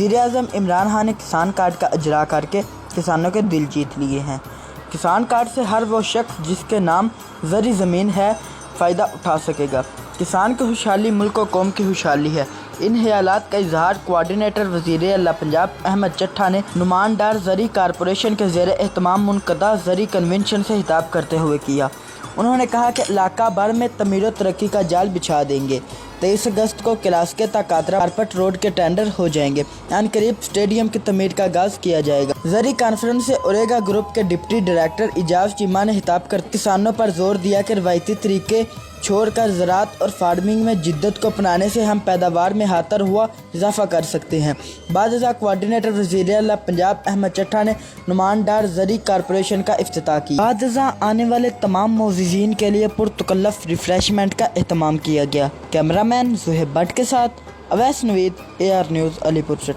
وزیر اعظم عمران خان نے کسان کارڈ کا اجرا کر کے کسانوں کے دل جیت لیے ہیں۔ کسان کارڈ سے ہر وہ شخص جس کے نام زرعی زمین ہے فائدہ اٹھا سکے گا۔ کسان کی خوشحالی ملک و قوم کی خوشحالی ہے۔ ان خیالات کا اظہار کوآرڈینیٹر وزیر اعلیٰ پنجاب احمد چٹھا نے نعمان ڈار زرعی کارپوریشن کے زیر اہتمام منعقدہ زرعی کنونشن سے خطاب کرتے ہوئے کیا۔ انہوں نے کہا کہ علاقہ بھر میں تعمیر و ترقی کا جال بچھا دیں گے۔ 23 اگست کو کلاسکے تا کاترا کارپٹ روڈ کے ٹینڈر ہو جائیں گے۔ عن قریب اسٹیڈیم کی تعمیر کا آغاز کیا جائے گا۔ زرعی کانفرنس سے اوریگا گروپ کے ڈپٹی ڈائریکٹر اعجاز چیمہ نے خطاب کرتے کسانوں پر زور دیا کہ روایتی طریقے چھوڑ کر زراعت اور فارمنگ میں جدت کو اپنانے سے ہم پیداوار میں ہاتر ہوا اضافہ کر سکتے ہیں۔ بعد ازاں کوآرڈینیٹر وزیر اعلیٰ پنجاب احمد چٹھا نے نعمان ڈار زرعی کارپوریشن کا افتتاح کیا۔ بعد ازاں آنے والے تمام معززین کے لیے پرتکلف ریفریشمنٹ کا اہتمام کیا گیا۔ کیمرہ مین زہیب بٹ کے ساتھ اویس نوید، AR نیوز علی پور سے۔